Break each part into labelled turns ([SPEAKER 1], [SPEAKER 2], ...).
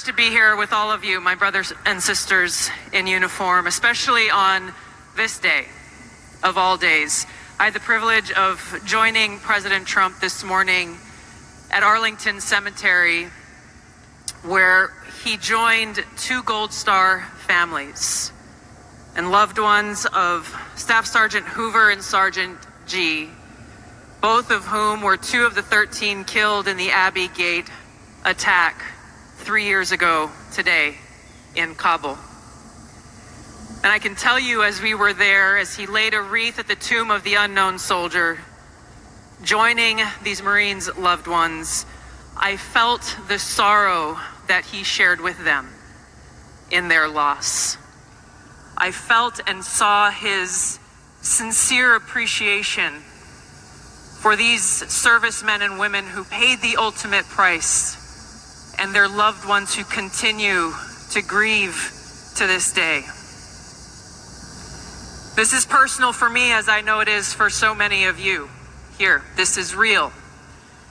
[SPEAKER 1] To be here with all of you, my brothers and sisters in uniform, especially on this day of all days. I had the privilege of joining President Trump this morning at Arlington Cemetery, where he joined two Gold Star families and loved ones of Staff Sergeant Hoover and Sergeant G, both of whom were two of the 13 killed in the Abbey Gate attack 3 years ago today in Kabul. And I can tell you, as we were there, as he laid a wreath at the tomb of the unknown soldier, joining these Marines' loved ones, I felt the sorrow that he shared with them in their loss. I felt and saw his sincere appreciation for these servicemen and women who paid the ultimate price, and their loved ones who continue to grieve to this day. This is personal for me, as I know it is for so many of you here. This is real.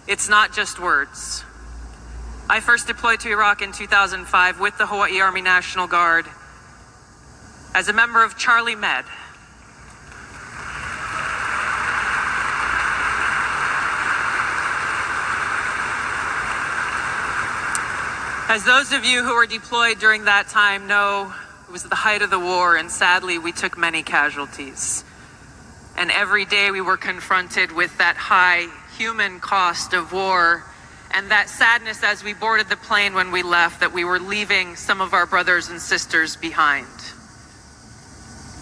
[SPEAKER 1] It's not just words. I first deployed to Iraq in 2005 with the Hawaii Army National Guard as a member of Charlie Med. As those of you who were deployed during that time know, it was the height of the war, and sadly we took many casualties. And every day we were confronted with that high human cost of war, and that sadness as we boarded the plane when we left, that we were leaving some of our brothers and sisters behind,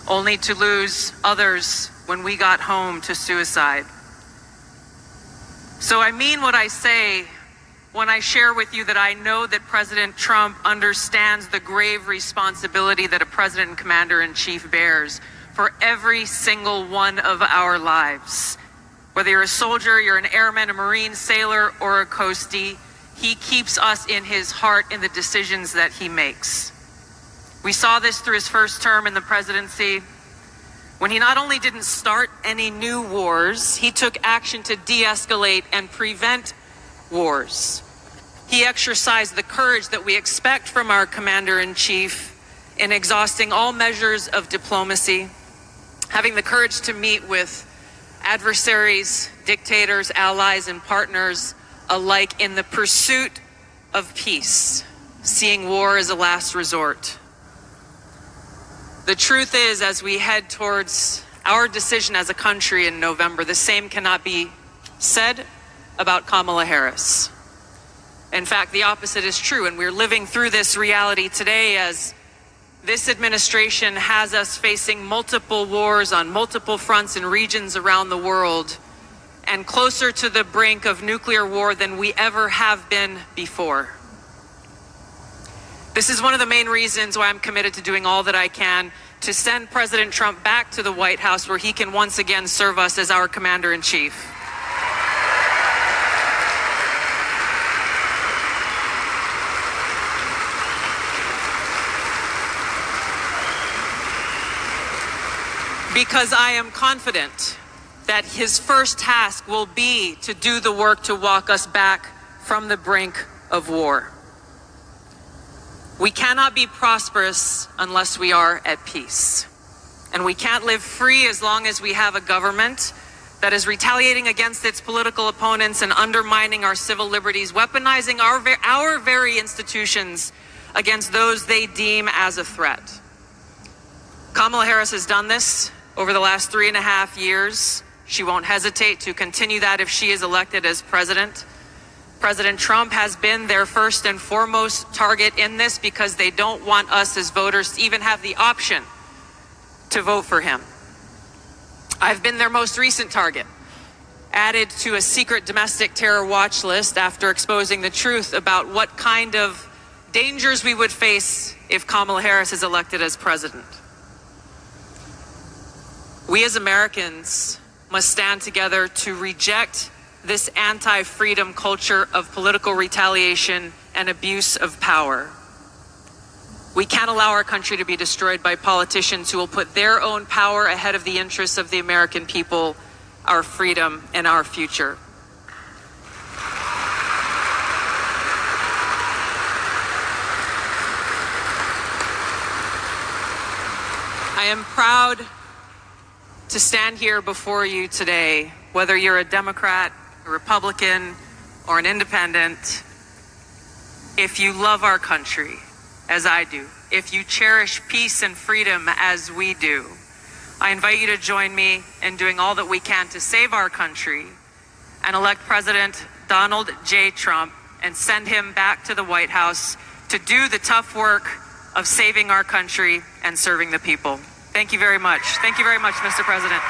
[SPEAKER 1] only to lose others when we got home to suicide. So I mean what I say when I share with you that I know that President Trump understands the grave responsibility that a president and commander-in-chief bears for every single one of our lives. Whether you're a soldier, you're an airman, a Marine, sailor, or a coastie, he keeps us in his heart in the decisions that he makes. We saw this through his first term in the presidency, when he not only didn't start any new wars, he took action to de-escalate and prevent wars. He exercised the courage that we expect from our commander-in-chief in exhausting all measures of diplomacy, having the courage to meet with adversaries, dictators, allies, and partners alike in the pursuit of peace, seeing war as a last resort. The truth is, as we head towards our decision as a country in November, the same cannot be said about Kamala Harris. In fact, the opposite is true, and we're living through this reality today as this administration has us facing multiple wars on multiple fronts and regions around the world, and closer to the brink of nuclear war than we ever have been before. This is one of the main reasons why I'm committed to doing all that I can to send President Trump back to the White House, where he can once again serve us as our commander-in-chief. Because I am confident that his first task will be to do the work to walk us back from the brink of war. We cannot be prosperous unless we are at peace. And we can't live free as long as we have a government that is retaliating against its political opponents and undermining our civil liberties, weaponizing our very institutions against those they deem as a threat. Kamala Harris has done this over the last 3.5 years. She won't hesitate to continue that if she is elected as president. President Trump has been their first and foremost target in this because they don't want us as voters to even have the option to vote for him. I've been their most recent target, added to a secret domestic terror watch list after exposing the truth about what kind of dangers we would face if Kamala Harris is elected as president. We as Americans must stand together to reject this anti-freedom culture of political retaliation and abuse of power. We can't allow our country to be destroyed by politicians who will put their own power ahead of the interests of the American people, our freedom, and our future. I am proud to stand here before you today, whether you're a Democrat, a Republican, or an independent. If you love our country, as I do, if you cherish peace and freedom as we do, I invite you to join me in doing all that we can to save our country and elect President Donald J. Trump and send him back to the White House to do the tough work of saving our country and serving the people. Thank you very much. Thank you very much, Mr. President.